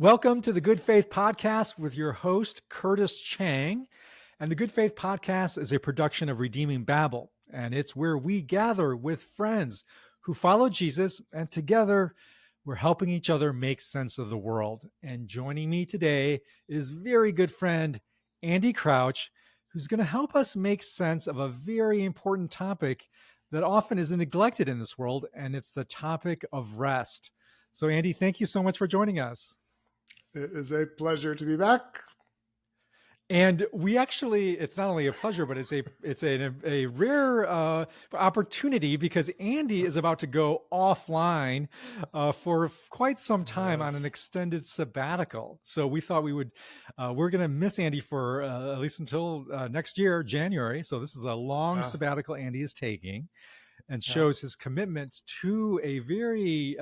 Welcome to the Good Faith Podcast with your host, Curtis Chang. And the Good Faith Podcast is a production of Redeeming Babel, and it's where we gather with friends who follow Jesus, and together we're helping each other make sense of the world. And joining me today is very good friend, Andy Crouch, who's going to help us make sense of a very important topic that often is neglected in this world, and it's the topic of rest. So, Andy, thank you so much for joining us. It is a pleasure to be back. And we actually, it's not only a pleasure, but it's a rare opportunity because Andy is about to go offline for quite some time on an extended sabbatical. So we thought we're going to miss Andy for at least until next year, January. So this is a long sabbatical Andy is taking, and shows his commitment to a very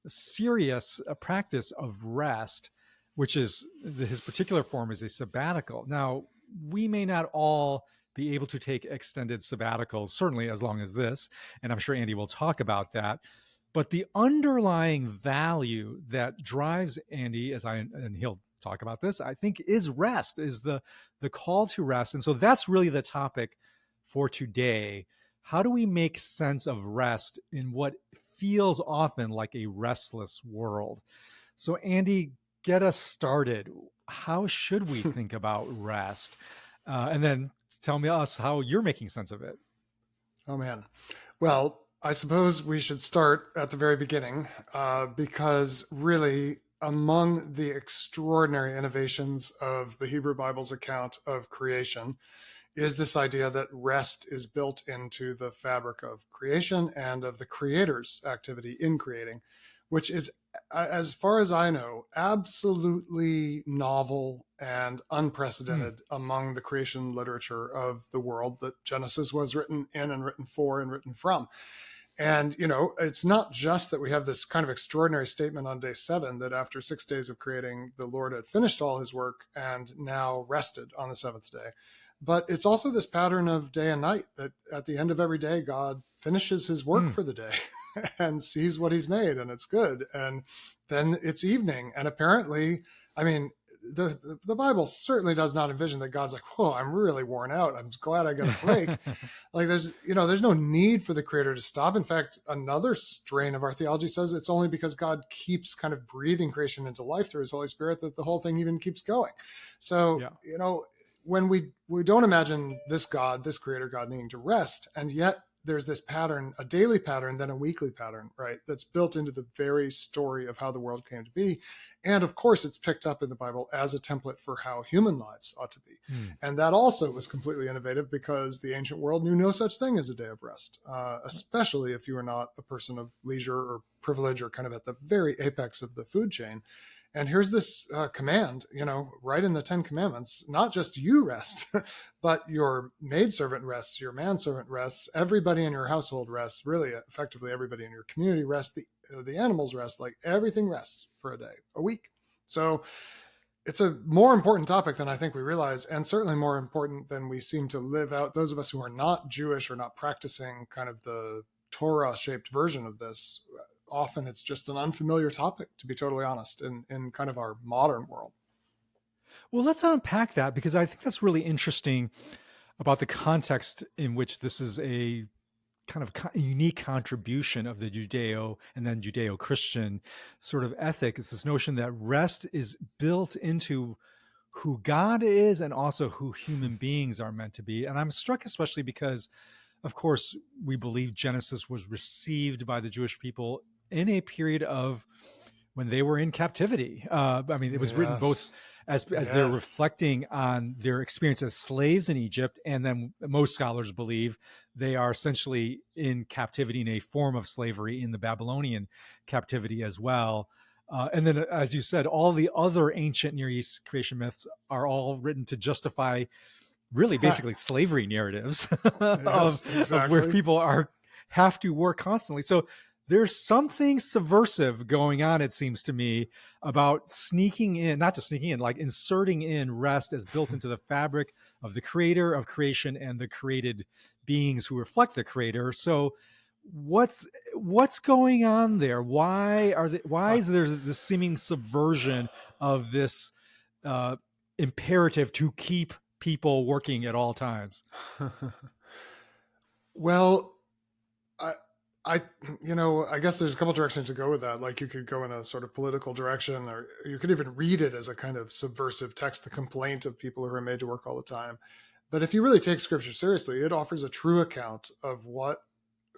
serious practice of rest, which is his particular form is a sabbatical. Now, we may not all be able to take extended sabbaticals, certainly as long as this, and I'm sure Andy will talk about that. But the underlying value that drives Andy, and he'll talk about this, I think, is rest, is the call to rest. And so that's really the topic for today. How do we make sense of rest in what feels often like a restless world? So, Andy, get us started. How should we think about rest? And then tell us how you're making sense of it. Oh, man. Well, I suppose we should start at the very beginning because really among the extraordinary innovations of the Hebrew Bible's account of creation is this idea that rest is built into the fabric of creation and of the creator's activity in creating, which is, as far as I know, absolutely novel and unprecedented among the creation literature of the world that Genesis was written in and written for and written from. And, you know, it's not just that we have this kind of extraordinary statement on day 7 that after 6 days of creating, the Lord had finished all his work and now rested on the 7th day. But it's also this pattern of day and night that at the end of every day, God finishes his work for the day and sees what he's made, and it's good. And then it's evening. And apparently, I mean, the Bible certainly does not envision that God's like, whoa, I'm really worn out. I'm glad I got a break. Like there's no need for the creator to stop. In fact, another strain of our theology says it's only because God keeps kind of breathing creation into life through his Holy Spirit that the whole thing even keeps going. So, when we don't imagine this God, this creator God needing to rest, and yet there's this pattern, a daily pattern, then a weekly pattern, right? That's built into the very story of how the world came to be. And of course, it's picked up in the Bible as a template for how human lives ought to be. And that also was completely innovative because the ancient world knew no such thing as a day of rest, especially if you were not a person of leisure or privilege or kind of at the very apex of the food chain. And here's this command, right in the 10 Commandments, not just you rest, but your maidservant rests, your manservant rests, everybody in your household rests, really effectively everybody in your community rests, the animals rest, like everything rests for a day, a week. So it's a more important topic than I think we realize, and certainly more important than we seem to live out. Those of us who are not Jewish or not practicing kind of the Torah-shaped version of this, often it's just an unfamiliar topic, to be totally honest, in kind of our modern world. Well, let's unpack that because I think that's really interesting about the context in which this is a kind of unique contribution of the Judeo and then Judeo-Christian sort of ethic. It's this notion that rest is built into who God is and also who human beings are meant to be. And I'm struck especially because, of course, we believe Genesis was received by the Jewish people in a period of when they were in captivity. It was written both as they're reflecting on their experience as slaves in Egypt, and then most scholars believe they are essentially in captivity in a form of slavery in the Babylonian captivity as well. And then, as you said, all the other ancient Near East creation myths are all written to justify really basically slavery narratives of where people have to work constantly. So there's something subversive going on, it seems to me, about sneaking in, not just sneaking in, like inserting in rest as built into the fabric of the creator of creation and the created beings who reflect the creator. So what's going on there? Why is there this seeming subversion of this uh, imperative to keep people working at all times? Well, I, I, I guess there's a couple directions to go with that. Like you could go in a sort of political direction, or you could even read it as a kind of subversive text, the complaint of people who are made to work all the time. But if you really take scripture seriously, it offers a true account of what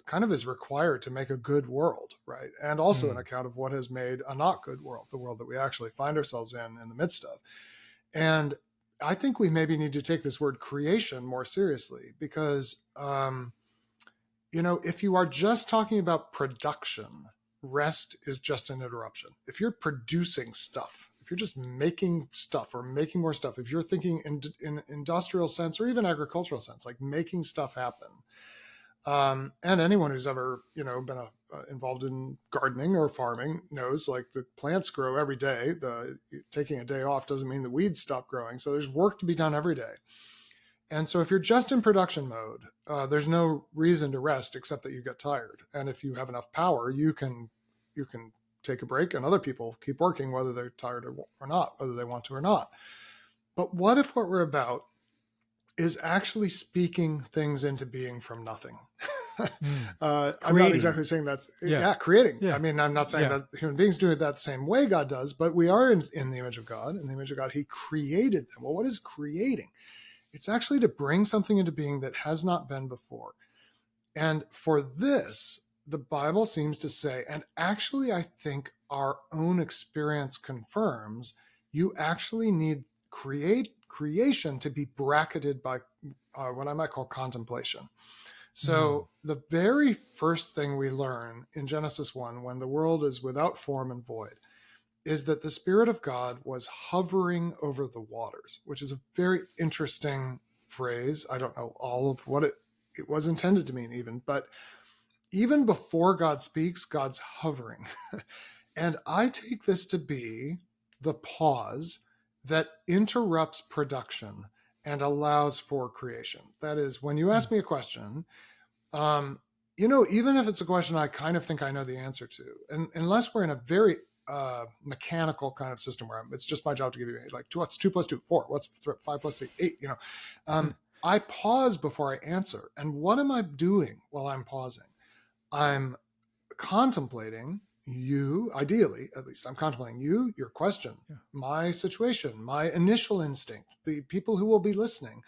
kind of is required to make a good world, right? And also an Mm, account of what has made a not good world, the world that we actually find ourselves in the midst of. And I think we maybe need to take this word creation more seriously because, if you are just talking about production, rest is just an interruption. If you're producing stuff, if you're just making stuff or making more stuff, if you're thinking in industrial sense or even agricultural sense, like making stuff happen, and anyone who's ever been involved in gardening or farming knows like the plants grow every day. Taking a day off doesn't mean the weeds stop growing, so there's work to be done every day. And so if you're just in production mode, there's no reason to rest except that you get tired. And if you have enough power, you can take a break, and other people keep working whether they're tired or not, whether they want to or not. But what if what we're about is actually speaking things into being from nothing? mm. I'm not Creating. exactly saying that's, Yeah. yeah, creating. I Yeah. mean, I'm not saying Yeah. that human beings do it that the same way God does, but we are in the image of God. In the image of God, He created them. Well, what is creating? It's actually to bring something into being that has not been before. And for this, the Bible seems to say, and actually, I think our own experience confirms, you actually need creation to be bracketed by what I might call contemplation. Mm, So the very first thing we learn in Genesis 1, when the world is without form and void, is that the Spirit of God was hovering over the waters, which is a very interesting phrase. I don't know all of what it was intended to mean, even, but even before God speaks, God's hovering. And I take this to be the pause that interrupts production and allows for creation. That is, when you mm, ask me a question, um, even if it's a question I kind of think I know the answer to, and unless we're in a very mechanical kind of system where it's just my job to give you like what's 2 + 2 4, what's 5 + 3 8, mm, I pause before I answer. And what am I doing while I'm pausing? I'm contemplating you, ideally, at least I'm contemplating you, your question, yeah. my situation, my initial instinct, the people who will be listening.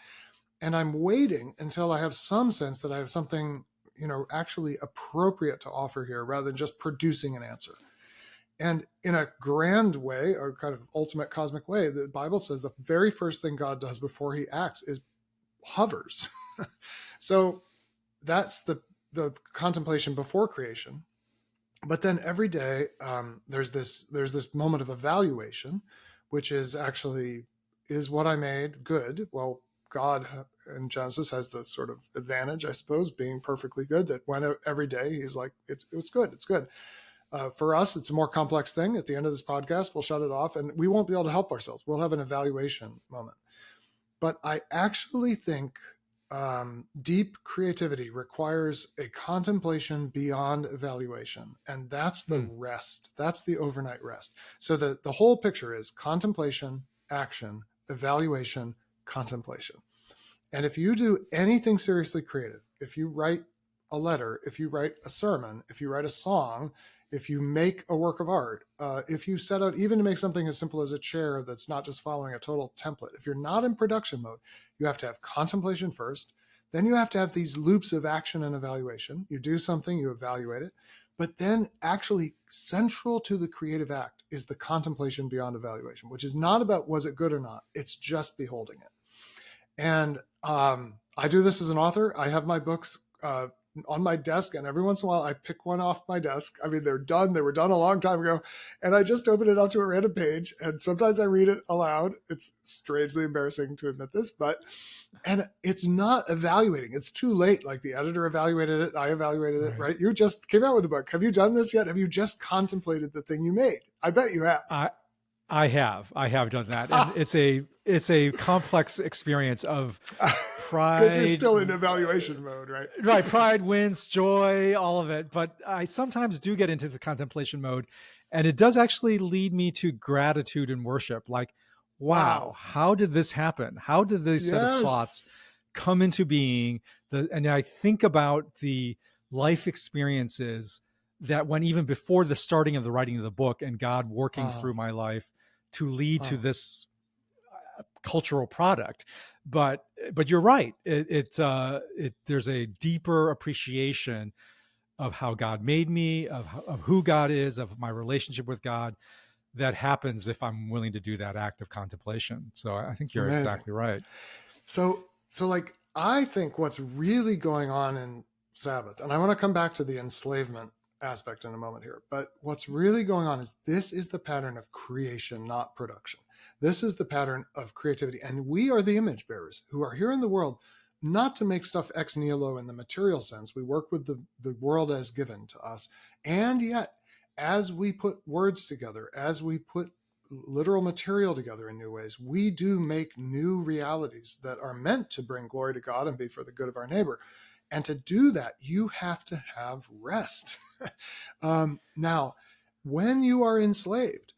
And I'm waiting until I have some sense that I have something, actually appropriate to offer here rather than just producing an answer. And in a grand way, or kind of ultimate cosmic way, the Bible says the very first thing God does before He acts is hovers. So that's the contemplation before creation. But then every day there's this moment of evaluation, which is actually, is what I made good? Well, God in Genesis has the sort of advantage, I suppose, being perfectly good, that when every day He's like, it's good, it's good. For us, it's a more complex thing. At the end of this podcast, we'll shut it off and we won't be able to help ourselves. We'll have an evaluation moment. But I actually think deep creativity requires a contemplation beyond evaluation. And that's the Mm, rest. That's the overnight rest. So the whole picture is contemplation, action, evaluation, contemplation. And if you do anything seriously creative, if you write a letter, if you write a sermon, if you write a song, if you make a work of art, if you set out even to make something as simple as a chair that's not just following a total template, if you're not in production mode, you have to have contemplation first. Then you have to have these loops of action and evaluation. You do something, you evaluate it. But then, actually, central to the creative act is the contemplation beyond evaluation, which is not about was it good or not. It's just beholding it. And I do this as an author. I have my books on my desk, and every once in a while I pick one off my desk. I mean, they're done. They were done a long time ago. And I just open it up to a random page. And sometimes I read it aloud. It's strangely embarrassing to admit this, and it's not evaluating. It's too late. Like the editor evaluated it. I evaluated it, right. right? You just came out with a book. Have you done this yet? Have you just contemplated the thing you made? I bet you have. I I have done that, and it's a complex experience of Because you're pride, still in evaluation mode, right? right? Pride wins, joy, all of it. But I sometimes do get into the contemplation mode, and it does actually lead me to gratitude and worship. Like, wow, Wow. how did this happen? How did this set of thoughts Yes. come into being? And I think about the life experiences that went even before the starting of the writing of the book, and God working Uh, through my life to lead to uh, this cultural product. But you're right. There's a deeper appreciation of how God made me, of who God is, of my relationship with God, that happens if I'm willing to do that act of contemplation. So I think you're Amazing. exactly right. So like, I think what's really going on in Sabbath, and I want to come back to the enslavement aspect in a moment here, but what's really going on is this is the pattern of creation, not production. This is the pattern of creativity. And we are the image bearers who are here in the world, not to make stuff ex nihilo in the material sense. We work with the world as given to us. And yet, as we put words together, as we put literal material together in new ways, we do make new realities that are meant to bring glory to God and be for the good of our neighbor. And to do that, you have to have rest. Now, when you are enslaved,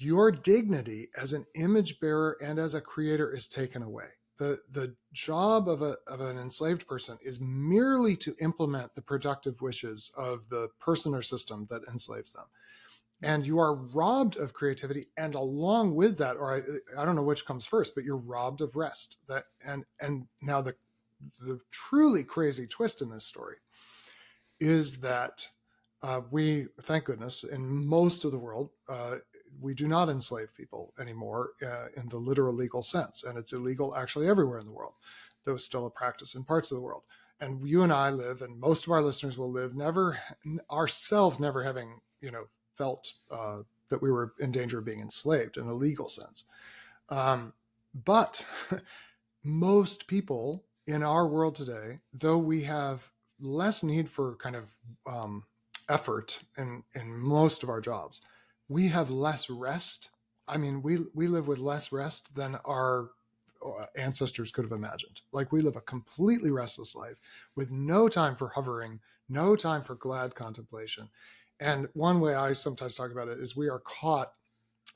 your dignity as an image bearer and as a creator is taken away. The job of an enslaved person is merely to implement the productive wishes of the person or system that enslaves them, and you are robbed of creativity, and along with that, or I don't know which comes first, but you're robbed of rest. That and now the truly crazy twist in this story is that we, thank goodness, in most of the world, we do not enslave people anymore in the literal legal sense, and it's illegal actually everywhere in the world, though it's still a practice in parts of the world. And you and I live, and most of our listeners will live, never ourselves, never having felt that we were in danger of being enslaved in a legal sense. But most people in our world today, though we have less need for kind of effort in most of our jobs, we have less rest. I mean, we live with less rest than our ancestors could have imagined. Like, we live a completely restless life with no time for hovering, no time for glad contemplation. And one way I sometimes talk about it is we are caught,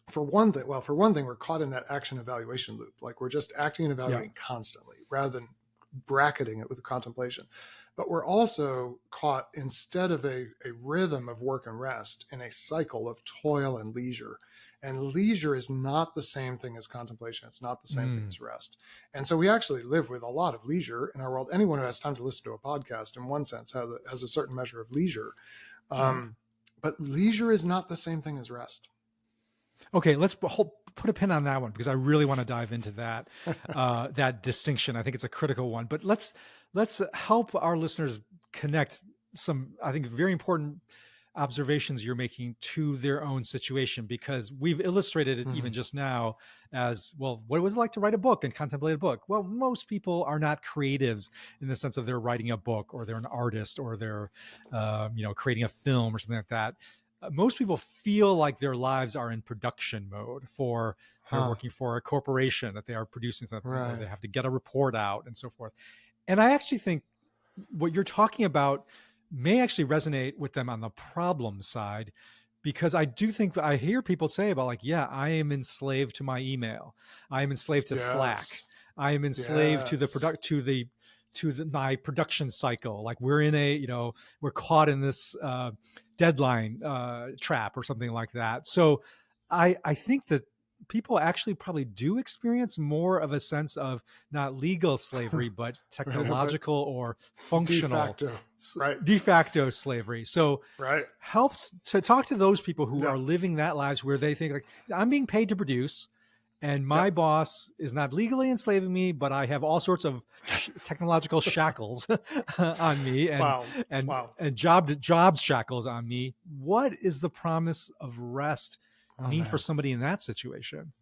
for one thing, we're caught in that action evaluation loop. Like, we're just acting and Yeah. evaluating constantly rather than bracketing it with contemplation. But we're also caught, instead of a rhythm of work and rest, in a cycle of toil and leisure. And leisure is not the same thing as contemplation. It's not the same thing as rest. And so we actually live with a lot of leisure in our world. Anyone who has time to listen to a podcast, in one sense, has a certain measure of leisure. Right. But leisure is not the same thing as rest. Okay, let's put a pin on that one, because I really want to dive into that that distinction. I think it's a critical one. But let's help our listeners connect some, I think, very important observations you're making to their own situation, because we've illustrated it even Mhm. just now as, well, what was it like to write a book and contemplate a book? Well, most people are not creatives in the sense of they're writing a book, or they're an artist, or they're creating a film or something like that. Most people feel like their lives are in production mode, for they're Huh. working for a corporation, that they are producing something, or they Right. have to get a report out and so forth. And I actually think what you're talking about may actually resonate with them on the problem side, because I do think I hear people say about, like, yeah, I am enslaved to my email, I am enslaved to Slack, Yes. I am enslaved to the Yes. product to my production cycle. Like, we're in a, we're caught in this deadline trap or something like that. So I think that people actually probably do experience more of a sense of not legal slavery, but But technological or de functional facto. Right. de facto slavery. So Right. helps to talk to those people who Yeah. are living that lives where they think, like, I'm being paid to produce, and my Yep. boss is not legally enslaving me, but I have all sorts of technological shackles on me, and Wow. and Wow. and job shackles on me. What is the promise of rest Oh mean for man. somebody in that situation?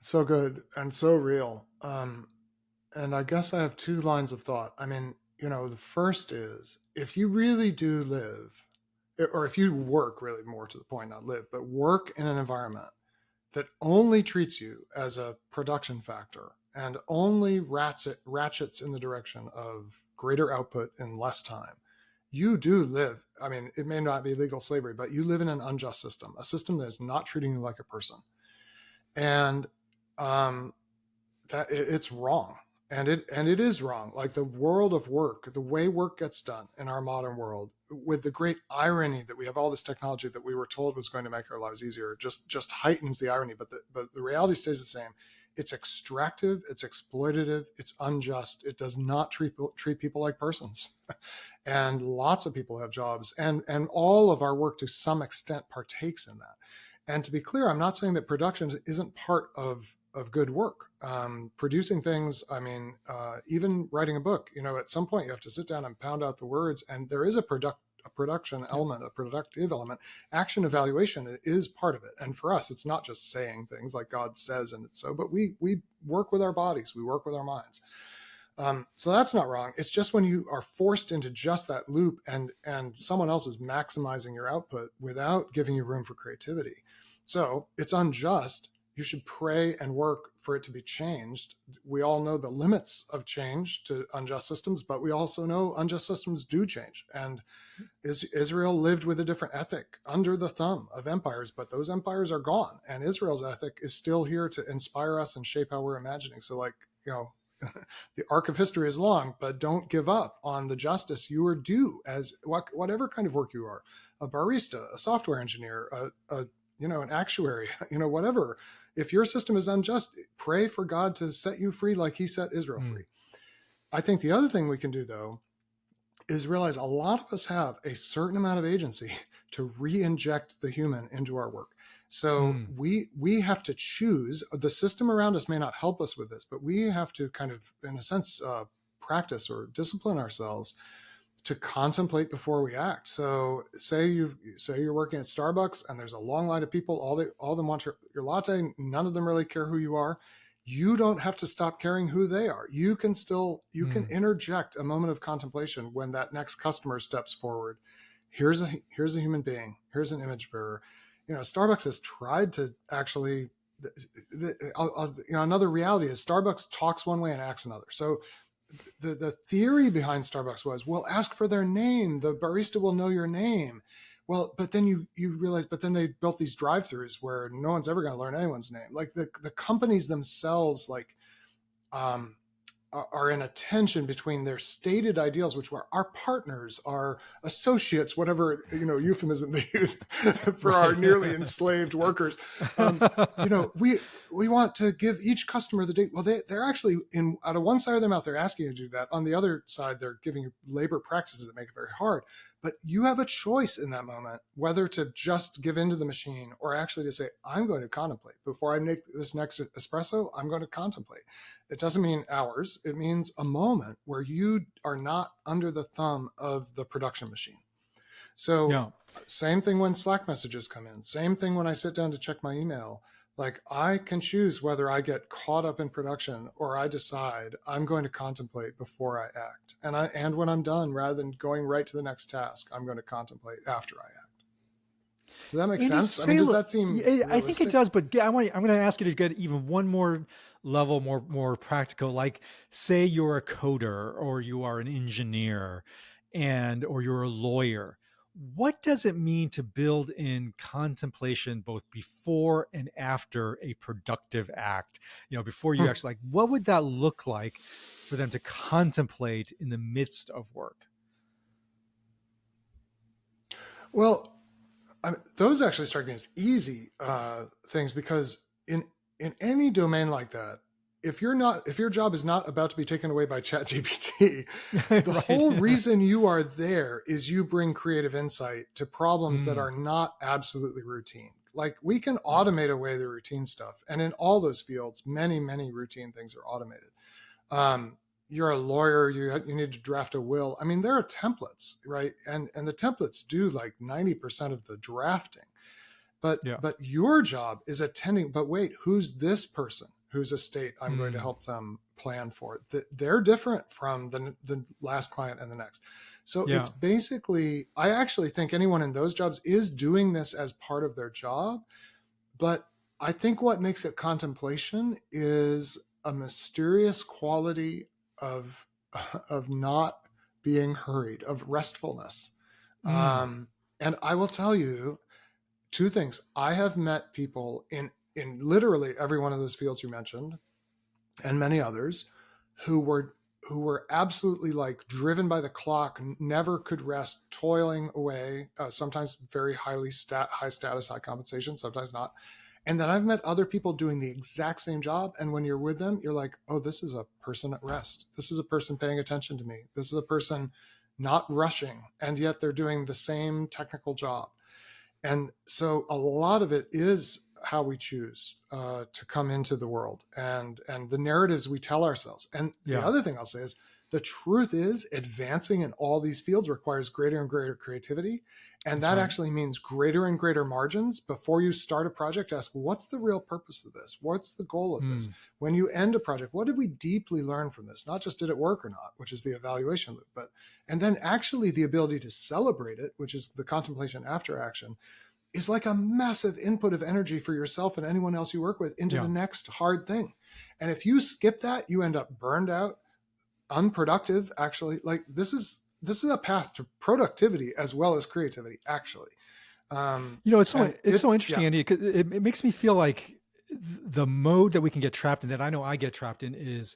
So good and so real. And I guess I have two lines of thought. I mean, the first is, if you really do live, or if you work, really, more to the point, not live, but work in an environment that only treats you as a production factor, and only ratchets in the direction of greater output in less time, you do live, I mean, it may not be legal slavery, but you live in an unjust system, a system that is not treating you like a person. And um, it's wrong. And it is wrong. Like the world of work, the way work gets done in our modern world, with the great irony that we have all this technology that we were told was going to make our lives easier, just heightens the irony. But the reality stays the same. It's extractive, it's exploitative, it's unjust. It does not treat people like persons. And lots of people have jobs, and all of our work to some extent partakes in that. And to be clear, I'm not saying that production isn't part of good work. Producing things, I mean, even writing a book, at some point you have to sit down and pound out the words, and there is a production element, a productive element. Action evaluation is part of it. And for us, it's not just saying things like God says, and it's so, but we work with our bodies, we work with our minds. So that's not wrong. It's just when you are forced into just that loop, and someone else is maximizing your output without giving you room for creativity. So it's unjust. You should pray and work for it to be changed. We all know the limits of change to unjust systems, but we also know unjust systems do change. And Israel lived with a different ethic under the thumb of empires, but those empires are gone. And Israel's ethic is still here to inspire us and shape how we're imagining. So the arc of history is long, but don't give up on the justice you are due as whatever kind of work you are, a barista, a software engineer, an actuary, whatever. If your system is unjust, pray for God to set you free like he set Israel free. I think the other thing we can do, though, is realize a lot of us have a certain amount of agency to re-inject the human into our work. So we have to choose. The system around us may not help us with this, but we have to kind of, in a sense, practice or discipline ourselves to contemplate before we act. So say you're working at Starbucks and there's a long line of people, all of them want your latte, none of them really care who you are. You don't have to stop caring who they are. You can interject a moment of contemplation when that next customer steps forward. Here's a human being. Here's an image bearer. Starbucks has tried to actually, another reality is Starbucks talks one way and acts another. So the theory behind Starbucks was, well, ask for their name. The barista will know your name. Well, but then you realize, but then they built these drive-throughs where no one's ever going to learn anyone's name. Like the companies themselves, are in a tension between their stated ideals, which were our partners, our associates, whatever, euphemism they use for our nearly enslaved workers. We want to give each customer the date. Well, they're actually out of one side of their mouth, they're asking you to do that. On the other side, they're giving you labor practices that make it very hard. But you have a choice in that moment, whether to just give into the machine or actually to say, I'm going to contemplate. Before I make this next espresso, I'm going to contemplate. It doesn't mean hours. It means a moment where you are not under the thumb of the production machine. So Same thing when Slack messages come in. Same thing when I sit down to check my email. Like I can choose whether I get caught up in production or I decide I'm going to contemplate before I act. And when I'm done, rather than going right to the next task, I'm going to contemplate after I act. Does that make sense? I mean, does that seem realistic? I think it does, but I'm going to ask you to get even one more level, more practical. Like, say you're a coder or you are an engineer or you're a lawyer. What does it mean to build in contemplation both before and after a productive act? Before you actually, what would that look like for them to contemplate in the midst of work? Well, those actually strike me as easy things, because in any domain like that, if your job is not about to be taken away by ChatGPT, the Right. whole reason you are there is you bring creative insight to problems that are not absolutely routine. Like we can automate away the routine stuff, and in all those fields, many routine things are automated. You're a lawyer, you need to draft a will. I mean, there are templates, right? And the templates do like 90% of the drafting. But your job is attending, but wait, who's this person whose estate I'm going to help them plan for? They're different from the last client and the next. So it's basically, I actually think anyone in those jobs is doing this as part of their job. But I think what makes it contemplation is a mysterious quality of of not being hurried, of restfulness. Mm. And I will tell you two things. I have met people in literally every one of those fields you mentioned, and many others, who were absolutely like driven by the clock, never could rest, toiling away, sometimes very high status, high compensation, sometimes not. And then I've met other people doing the exact same job. And when you're with them, you're like, oh, this is a person at rest. This is a person paying attention to me. This is a person not rushing. And yet they're doing the same technical job. And so a lot of it is how we choose to come into the world, and the narratives we tell ourselves. And the Yeah, other thing I'll say is, the truth is, advancing in all these fields requires greater and greater creativity. And that's that right. actually means greater and greater margins. Before you start a project, ask, what's the real purpose of this? What's the goal of this? Mm. When you end a project, what did we deeply learn from this? Not just did it work or not, which is the evaluation loop, and then actually the ability to celebrate it, which is the contemplation after action, is like a massive input of energy for yourself and anyone else you work with into the Yeah. next hard thing. And if you skip that, you end up burned out, unproductive. Actually, like this is a path to productivity as well as creativity, actually. And It's so yeah. interesting, Andy. 'Cause it makes me feel like the mode that we can get trapped in, that I know I get trapped in, is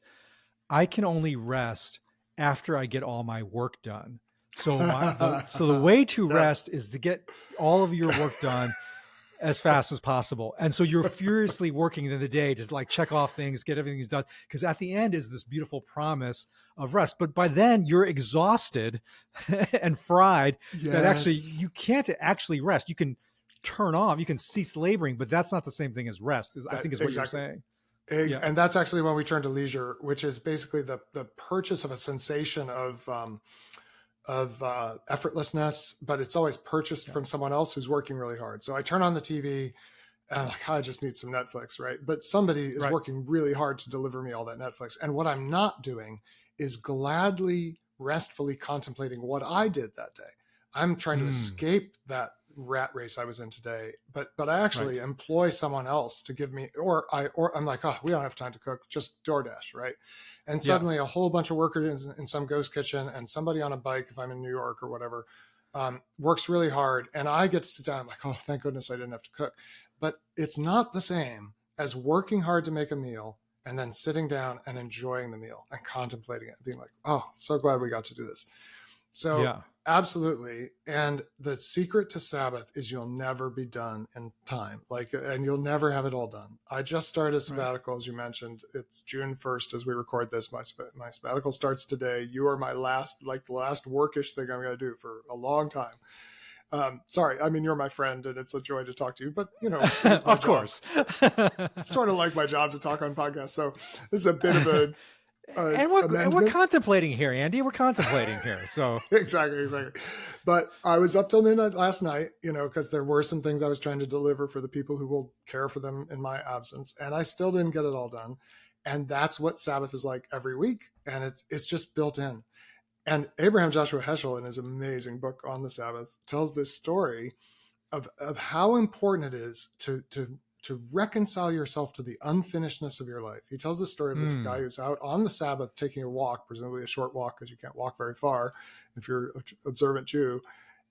I can only rest after I get all my work done. So the way to Yes. rest is to get all of your work done as fast as possible. And so you're furiously working in the day to like check off things, get everything done. Because at the end is this beautiful promise of rest. But by then you're exhausted and fried, that actually Yes. you can't actually rest. You can turn off, you can cease laboring, but that's not the same thing as rest, I That think is what you're exactly. saying. Yeah. And that's actually when we turn to leisure, which is basically the purchase of a sensation of effortlessness, but it's always purchased Yeah. from someone else who's working really hard. So I turn on the TV and I'm like, I just need some Netflix, right? But somebody is Right. working really hard to deliver me all that Netflix. And what I'm not doing is gladly, restfully contemplating what I did that day. I'm trying to Mm, escape that rat race I was in today, but I right. actually employ someone else to give me, or I'm like, oh, we don't have time to cook, just DoorDash, right? And suddenly Yes. a whole bunch of workers in some ghost kitchen and somebody on a bike, if I'm in New York or whatever, works really hard, and I get to sit down. I'm like, oh, thank goodness I didn't have to cook. But it's not the same as working hard to make a meal and then sitting down and enjoying the meal and contemplating it and being like, oh, so glad we got to do this. So Yeah. absolutely. And the secret to Sabbath is you'll never be done in time. Like, and you'll never have it all done. I just started a Right. sabbatical, as you mentioned. It's June 1st as we record this. My sabbatical starts today. You are my last, like the last workish thing I'm going to do for a long time. Sorry, I mean, you're my friend and it's a joy to talk to you, but you know, it is my Of job. course. Sort of like my job to talk on podcasts. So this is a bit of a And we're amendment. contemplating here, Andy. We're contemplating here. So Exactly. But I was up till midnight last night, you know, because there were some things I was trying to deliver for the people who will care for them in my absence, and I still didn't get it all done. And that's what Sabbath is like every week, and it's just built in. And Abraham Joshua Heschel, in his amazing book on the Sabbath, tells this story of how important it is to reconcile yourself to the unfinishedness of your life. He tells the story of this guy mm, who's out on the Sabbath taking a walk, presumably a short walk because you can't walk very far if you're an observant Jew,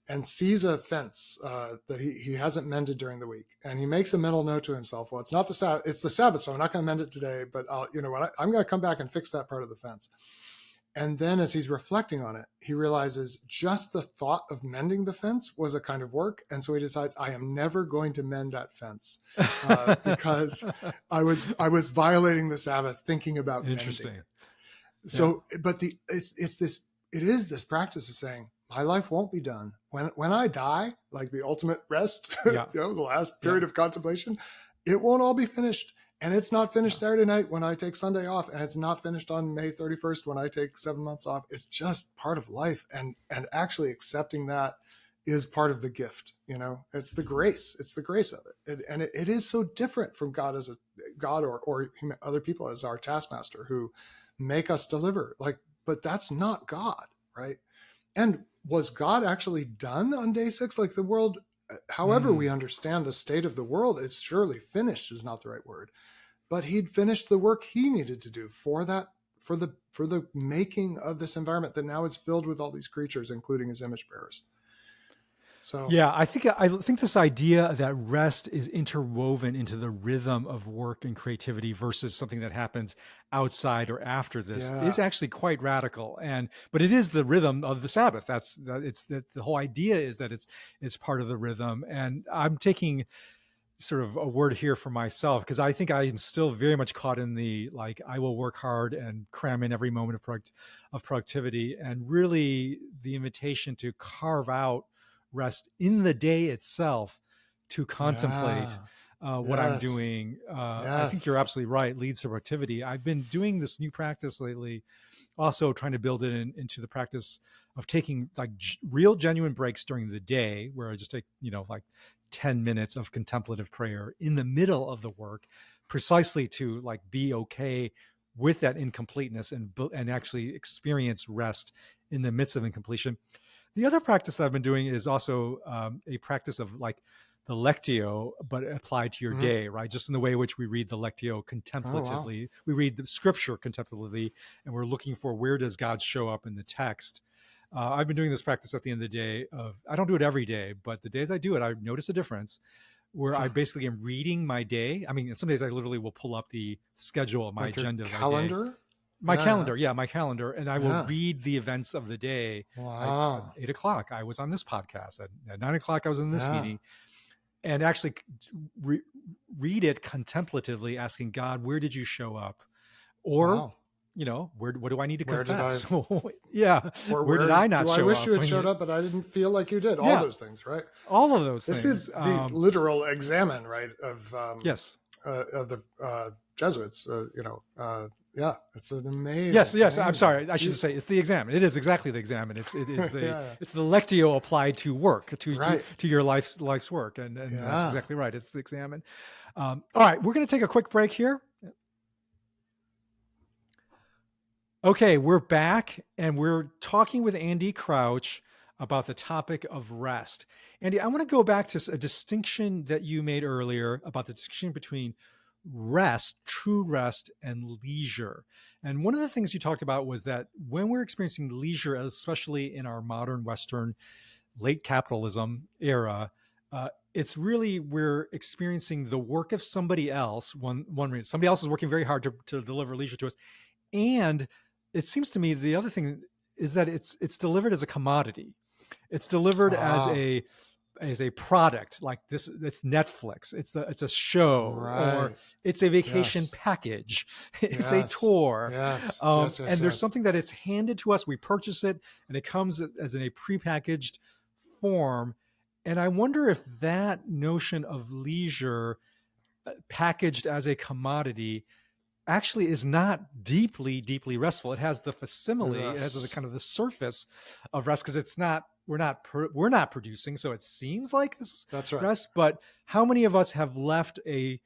and sees a fence that he hasn't mended during the week. And he makes a mental note to himself, well, it's not the Sabbath, it's the Sabbath, so I'm not going to mend it today, but I'm going to come back and fix that part of the fence. And then as he's reflecting on it, he realizes just the thought of mending the fence was a kind of work. And so he decides, I am never going to mend that fence because I was violating the Sabbath thinking about mending interesting. it. Yeah. So, but it is this practice of saying, my life won't be done. When I die, like the ultimate rest, Yeah. the last Yeah. period of contemplation, it won't all be finished. And it's not finished Yeah. Saturday night when I take Sunday off, and it's not finished on May 31st when I take 7 months off. It's just part of life, and actually accepting that is part of the gift. You know, it's the grace. It's the grace of it, and it is so different from God as a God or other people as our taskmaster who make us deliver. Like, but that's not God, right? And was God actually done on day six? Like the world, however we Mm, understand the state of the world, it's surely finished is not the right word, but he'd finished the work he needed to do for that, for the making of this environment that now is filled with all these creatures, including his image bearers. So Yeah, I think this idea that rest is interwoven into the rhythm of work and creativity versus something that happens outside or after this yeah, is actually quite radical. But it is the rhythm of the Sabbath. It's the whole idea is that it's part of the rhythm. And I'm taking sort of a word here for myself because I think I am still very much caught in the like I will work hard and cram in every moment of productivity, and really the invitation to carve out rest in the day itself to contemplate yeah, what I'm yes, doing. I think you're yes, absolutely right. Leads to productivity. I've been doing this new practice lately, also trying to build it into the practice of taking like real genuine breaks during the day where I just take, like 10 minutes of contemplative prayer in the middle of the work, precisely to like be okay with that incompleteness and actually experience rest in the midst of incompletion. The other practice that I've been doing is also a practice of like the lectio, but applied to your mm-hmm. day, right? Just in the way in which we read the lectio Oh wow, contemplatively. We read the scripture contemplatively, and we're looking for where does God show up in the text. I've been doing this practice at the end of the day. I don't do it every day, but the days I do it, I notice a difference where I basically am reading my day. I mean, some days I literally will pull up the schedule of my like your agenda of my day, calendar. my Yeah, calendar, yeah, my calendar, and I will yeah, read the events of the day. Like at wow, 8 o'clock, I was on this podcast. At 9 o'clock, I was in this yeah, meeting, and actually re- read it contemplatively, asking God, "Where did you show up?" Or, wow. what do I need to Where did I, confess? Yeah, or where did where I not do I show wish up? you had showed up, but I didn't feel like you did? All Yeah, those things, right? all of those This things. is the literal examen, right, Yes. of the Jesuits. Yeah, it's an amazing, Yes. I'm amazing, sorry. I should say beautiful. it's the examen. It is exactly the examen. It is Yeah, it's the lectio applied to work right. to your life's work, and that's Yeah. exactly right. It's the examen. All right, we're going to take a quick break here. Okay, we're back and we're talking with Andy Crouch about the topic of rest. Andy, I want to go back to a distinction that you made earlier about the distinction between rest, true rest, and leisure. And one of the things you talked about was that when we're experiencing leisure, especially in our modern Western late capitalism era, it's really we're experiencing the work of somebody else. One reason somebody else is working very hard to deliver leisure to us, and it seems to me the other thing is that it's delivered as a commodity. It's delivered Ah, as a product like this. It's Netflix. It's a show, or right. it's a vacation Yes. package. It's a Yes. tour, Yes. Yes. Yes. and there's Yes. something that it's handed to us. We purchase it, and it comes as in a prepackaged form. And I wonder if that notion of leisure packaged as a commodity actually is not deeply restful. It has the facsimile, it has the Yes. kind of the surface of rest because it's not we're not producing, so it seems like this is That's right. rest. But how many of us have left a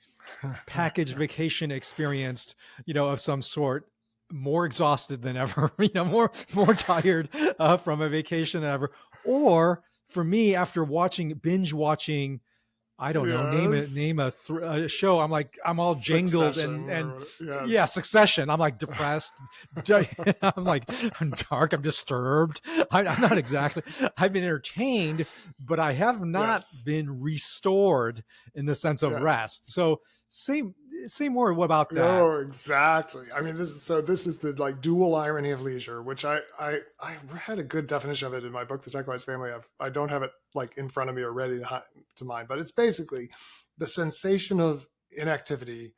packaged vacation experience, of some sort, more exhausted than ever, more tired from a vacation than ever, or for me, after binge watching, I don't know, Yes. a show. I'm all jangled Succession and or whatever. yeah, Yes. Succession. I'm like depressed. I'm like I'm dark. I'm disturbed. I'm not exactly. I've been entertained, but I have not Yes. been restored in the sense of Yes. rest. So say more about that. Oh, exactly. I mean, this is the like dual irony of leisure, which I had a good definition of it in my book, The Jacobite Family. I don't have it like in front of me or ready to mind, but it's basically the sensation of inactivity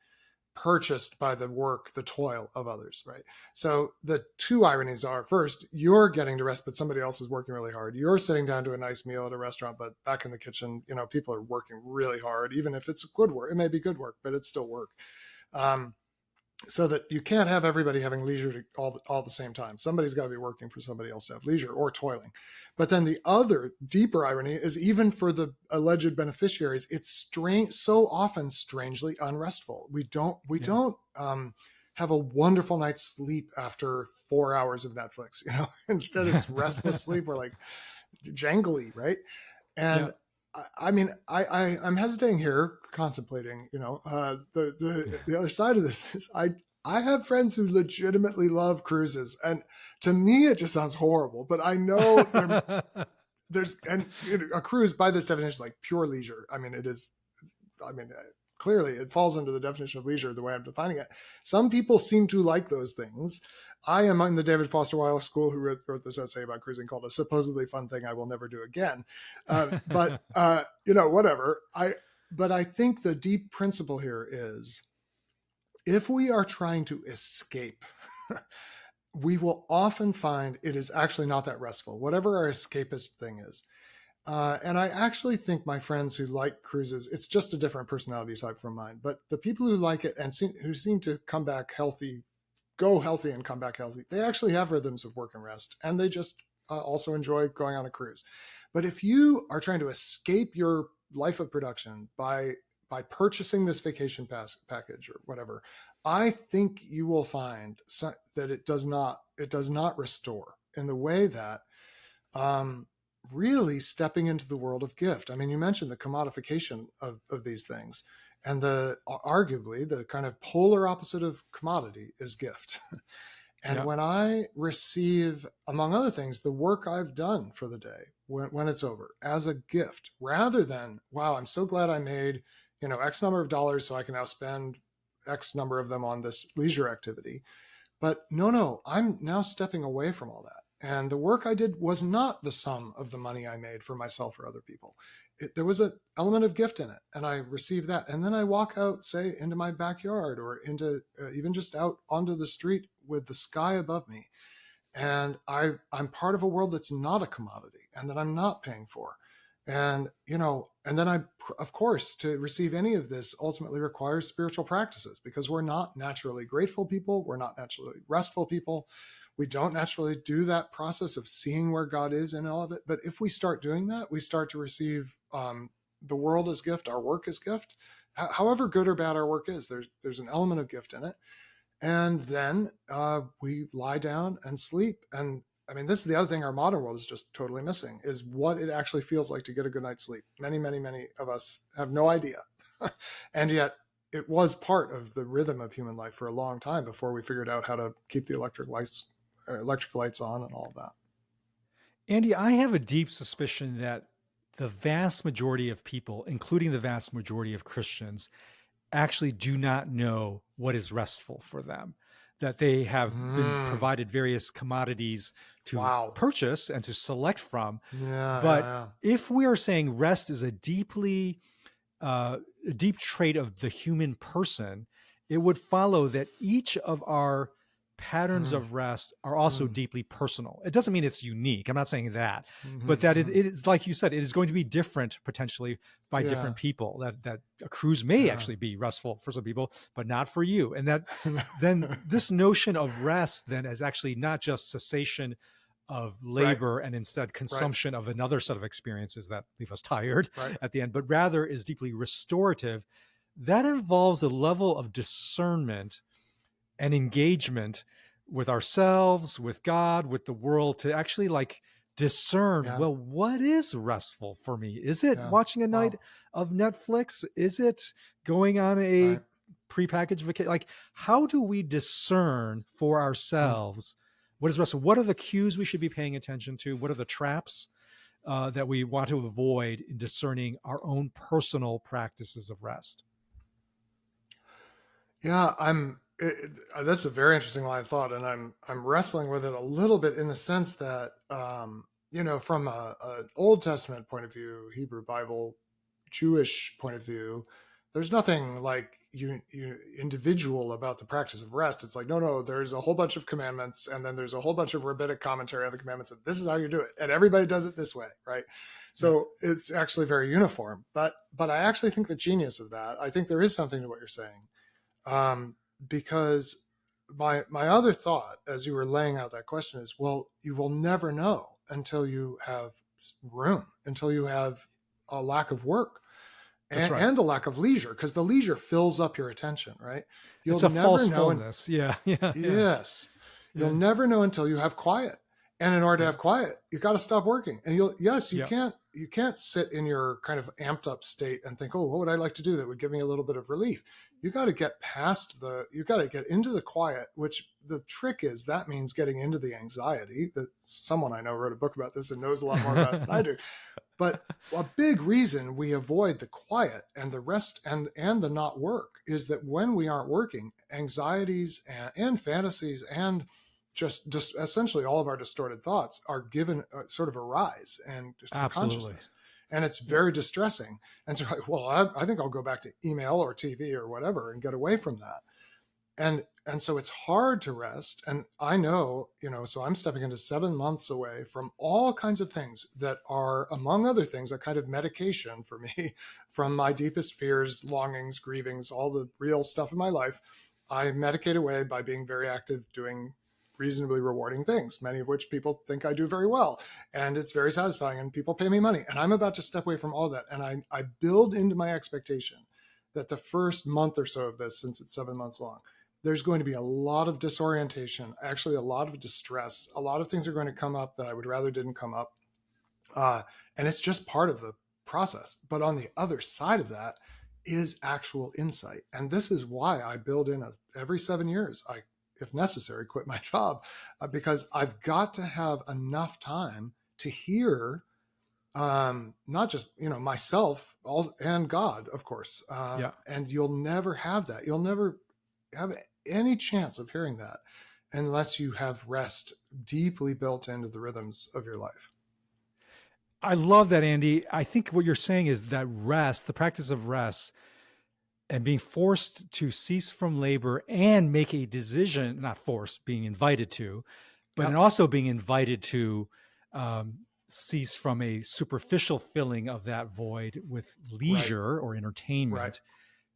purchased by the work, the toil of others, right? So the two ironies are: first, you're getting to rest, but somebody else is working really hard. You're sitting down to a nice meal at a restaurant, but back in the kitchen, people are working really hard, even if it's good work. It may be good work, but it's still work. Um, so that you can't have everybody having leisure all the same time. Somebody's got to be working for somebody else to have leisure or toiling. But then the other deeper irony is even for the alleged beneficiaries, it's so often strangely unrestful. We don't Yeah. have a wonderful night's sleep after 4 hours of Netflix. Instead it's restless sleep. We're like jangly, right? And Yeah. I mean, I'm hesitating here, contemplating. The other side of this is I have friends who legitimately love cruises, and to me, it just sounds horrible. But I know there's and a cruise by this definition is like pure leisure. I mean, it is. I mean, clearly it falls under the definition of leisure the way I'm defining it. Some people seem to like those things. I am in the David Foster Wallace school who wrote this essay about cruising called "A Supposedly Fun Thing I Will Never Do Again." Whatever. But I think the deep principle here is if we are trying to escape, we will often find it is actually not that restful, whatever our escapist thing is. And I actually think my friends who like cruises, it's just a different personality type from mine. But the people who like it and who seem to come back healthy, go healthy and come back healthy, they actually have rhythms of work and rest. And they just also enjoy going on a cruise. But if you are trying to escape your life of production by purchasing this vacation package or whatever, I think you will find that it does not restore in the way that really stepping into the world of gift. I mean, you mentioned the commodification of these things, and arguably the kind of polar opposite of commodity is gift. And Yeah. when I receive, among other things, the work I've done for the day when it's over as a gift, rather than, wow, I'm so glad I made, X number of dollars so I can now spend X number of them on this leisure activity. But no, I'm now stepping away from all that. And the work I did was not the sum of the money I made for myself or other people. There was an element of gift in it, and I received that. And then I walk out, say, into my backyard or into even just out onto the street with the sky above me. And I'm part of a world that's not a commodity and that I'm not paying for. And then of course, to receive any of this ultimately requires spiritual practices because we're not naturally grateful people. We're not naturally restful people. We don't naturally do that process of seeing where God is in all of it. But if we start doing that, we start to receive the world as gift, our work as gift. However good or bad our work is, there's an element of gift in it. And then we lie down and sleep. And I mean, this is the other thing our modern world is just totally missing, is what it actually feels like to get a good night's sleep. Many, many, many of us have no idea. And yet it was part of the rhythm of human life for a long time before we figured out how to keep the electric lights on and all of that. Andy, I have a deep suspicion that the vast majority of people, including the vast majority of Christians, actually do not know what is restful for them, that they have been Mm. provided various commodities to Wow. purchase and to select from. Yeah, But yeah, if we are saying rest is a deep trait of the human person, it would follow that each of our yeah. patterns Mm, of rest are also mm, deeply personal. It doesn't mean it's unique. I'm not saying that, mm-hmm, but that mm. it is, like you said, it is going to be different potentially by Yeah, different people. That a cruise may yeah. actually be restful for some people, but not for you. And that then this notion of rest then is actually not just cessation of Right, labor and instead right, consumption of another set of experiences that leave us tired right. at the end, but rather is deeply restorative. That involves a level of discernment and engagement with ourselves, with God, with the world to actually like discern, Yeah, well, what is restful for me? Is it yeah. watching a night Wow. of Netflix? Is it going on a Right. prepackaged vacation? Like, how do we discern for Mm. ourselves what is restful? What are the cues we should be paying attention to? What are the traps that we want to avoid in discerning our own personal practices of rest? Yeah, that's a very interesting line of thought, and I'm wrestling with it a little bit in the sense that from an Old Testament point of view, Hebrew Bible, Jewish point of view, there's nothing like you individual about the practice of rest. It's like no, there's a whole bunch of commandments, and then there's a whole bunch of rabbinic commentary on the commandments, and this is how you do it, and everybody does it this way, right? Yeah, So it's actually very uniform. But I actually think the genius of that, I think there is something to what you're saying, um, because my other thought as you were laying out that question is, well, you will never know until you have room, until you have a lack of work that's right. and a lack of leisure, because the leisure fills up your attention, right? You'll It's a never false know. fullness. Yeah, yeah, yeah, Yes, you'll yeah, never know until you have quiet. And in order to yeah, have quiet, you got to stop working. And you yeah. can't. you can't sit in your kind of amped up state and think, oh, what would I like to do that would give me a little bit of relief? You got to get you got to get into the quiet, which the trick is that means getting into the anxiety. That someone I know wrote a book about this and knows a lot more about it than I do. But a big reason we avoid the quiet and the rest and the not work is that when we aren't working, anxieties and fantasies and just essentially all of our distorted thoughts are given sort of a rise and to Absolutely. consciousness. And it's very distressing. And so, like, well, I think I'll go back to email or TV or whatever and get away from that. And so it's hard to rest. And I know, so I'm stepping into 7 months away from all kinds of things that are, among other things, a kind of medication for me from my deepest fears, longings, grievings, all the real stuff in my life. I medicate away by being very active, doing reasonably rewarding things, many of which people think I do very well. And it's very satisfying and people pay me money. And I'm about to step away from all that. And I build into my expectation that the first month or so of this, since it's 7 months long, there's going to be a lot of disorientation, actually a lot of distress. A lot of things are going to come up that I would rather didn't come up. And it's just part of the process. But on the other side of that is actual insight. And this is why I build in every 7 years, I, if necessary, quit my job, because I've got to have enough time to hear not just, myself and God, of course. And you'll never have that. You'll never have any chance of hearing that unless you have rest deeply built into the rhythms of your life. I love that, Andy. I think what you're saying is that rest, the practice of rest, and being forced to cease from labor and make a decision, not forced, being invited to, but and also being invited to cease from a superficial filling of that void with leisure or entertainment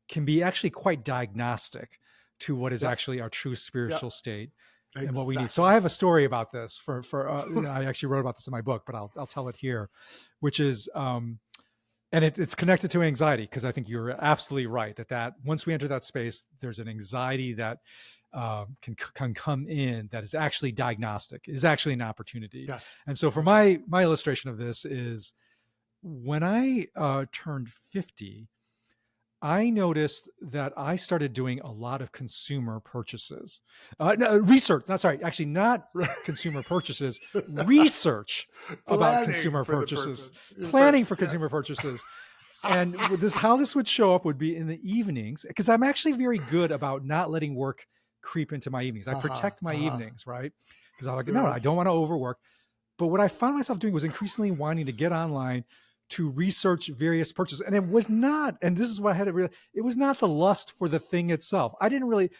can be actually quite diagnostic to what is actually our true spiritual state and what we need. So I have a story about this I actually wrote about this in my book, but I'll tell it here, which is, and it's connected to anxiety, because I think you're absolutely right that once we enter that space, there's an anxiety that can come in that is actually diagnostic, is actually an opportunity. Yes. And so for my illustration of this is when I turned 50, I noticed that I started doing a lot of consumer purchases. Research, not consumer purchases, research about consumer purchases, planning for consumer purchases. And how this would show up would be in the evenings, because I'm actually very good about not letting work creep into my evenings. I protect my evenings, right? Because I'm like, no, I don't want to overwork. But what I found myself doing was increasingly wanting to get online to research various purchases. And it was not, and this is what I had to realize, it was not the lust for the thing itself. I didn't really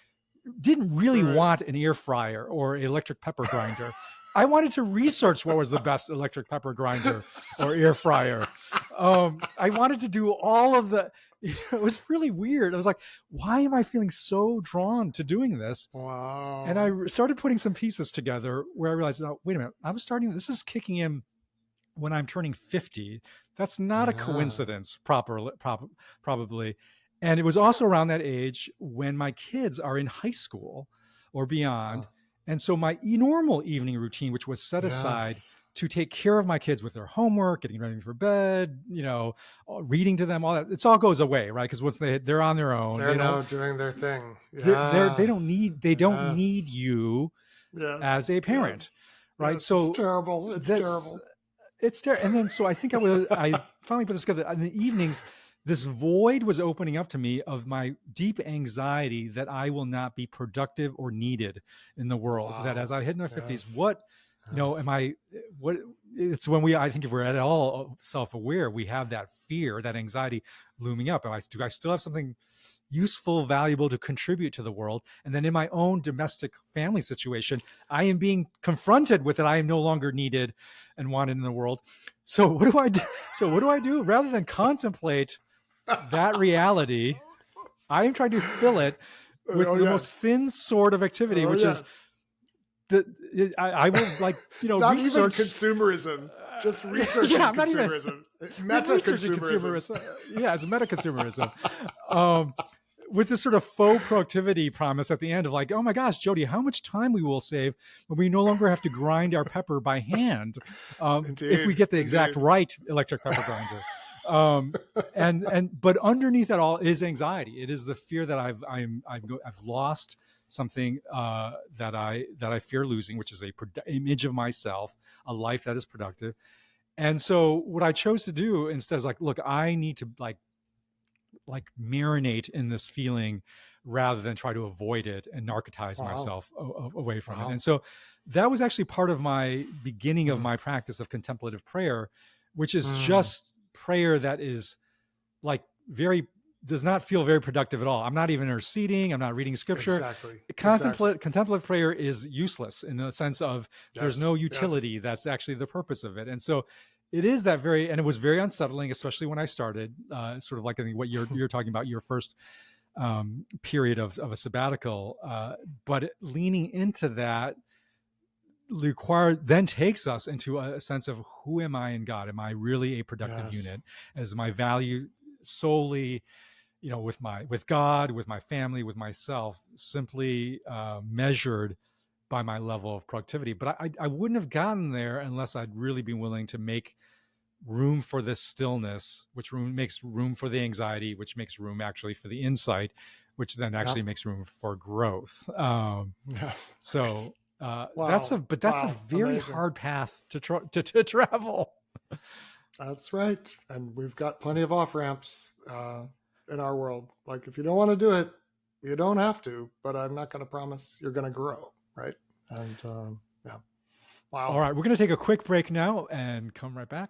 want an air fryer or an electric pepper grinder. I wanted to research what was the best electric pepper grinder or air fryer. I wanted to do all of it was really weird. I was like, why am I feeling so drawn to doing this? Wow. And I started putting some pieces together where I realized, oh, wait a minute, this is kicking in when I'm turning 50. That's not a coincidence, probably. And it was also around that age when my kids are in high school or beyond. And so my normal evening routine, which was set aside to take care of my kids with their homework, getting ready for bed, reading to them, all that, it all goes away, right? Because once they're on their own, they're now doing their thing. They don't need you as a parent, right? So it's terrible. It's terrible. It's terrible. And then, so I think I finally put this together. In the evenings, this void was opening up to me of my deep anxiety that I will not be productive or needed in the world. Wow. That as I hit in my 50s, it's when I think if we're at all self-aware, we have that fear, that anxiety looming up. Do I still have something useful, valuable to contribute to the world? And then in my own domestic family situation, I am being confronted with that I am no longer needed and wanted in the world. So what do I do? Rather than contemplate that reality, I am trying to fill it with the most thin sort of activity, which is I will it's not research. Even consumerism, just research consumerism. Meta-consumerism. Yeah, it's meta-consumerism. with this sort of faux productivity promise at the end of like, oh my gosh, Jody, how much time we will save when we no longer have to grind our pepper by hand, if we Indeed, get the exact indeed. right electric pepper grinder. Um, but underneath that all is anxiety. It is the fear that I've lost something that I fear losing, which is a image of myself, a life that is productive. And so what I chose to do instead is like, look, I need to like marinate in this feeling rather than try to avoid it and narcotize Wow. myself away from it. Wow. And so that was actually part of my beginning of Mm, my practice of contemplative prayer, which is mm, just prayer that is like very does not feel very productive at all. I'm not even interceding. I'm not reading scripture. exactly. Exactly. Contemplative prayer is useless in the sense of there's Yes. no Yes. utility. That's actually the purpose of it. And so it is that very, and it was very unsettling, especially when I started, sort of like I think what you're talking about, your first period of a sabbatical. But leaning into that then takes us into a sense of who am I in God? Am I really a productive Yes. unit? Is my value solely, with God, with my family, with myself, simply measured by my level of productivity? But I wouldn't have gotten there unless I'd really been willing to make room for this stillness, which makes room for the anxiety, which makes room actually for the insight, which then actually Yep. makes room for growth. Yes. Right. So Wow. that's a Wow. very Amazing. hard path to travel. That's right. And we've got plenty of off ramps in our world. Like, if you don't want to do it, you don't have to, but I'm not going to promise you're going to grow. Right. And yeah. All Wow. right, we're going to take a quick break now and come right back.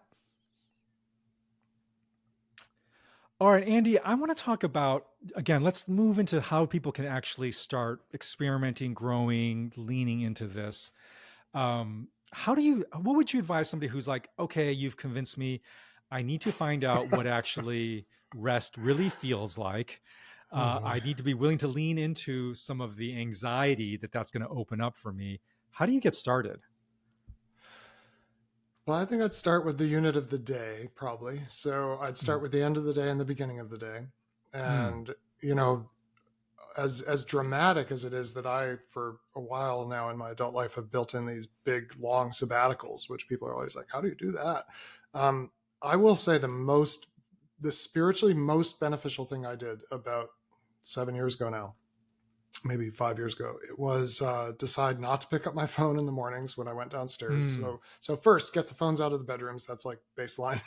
All right, Andy, I want to talk about, again, let's move into how people can actually start experimenting, growing, leaning into this. What would you advise somebody who's like, okay, you've convinced me, I need to find out what actually rest really feels like. Oh, boy. I need to be willing to lean into some of the anxiety that's going to open up for me. How do you get started? Well, I think I'd start with the unit of the day, probably. So I'd start Mm. with the end of the day and the beginning of the day. Mm. And, you know, as dramatic as it is that I, for a while now in my adult life, have built in these big, long sabbaticals, which people are always like, how do you do that? Um, I will say the spiritually most beneficial thing I did about 7 years ago now, maybe 5 years ago, it was decide not to pick up my phone in the mornings when I went downstairs. Mm. So first, get the phones out of the bedrooms. That's like baseline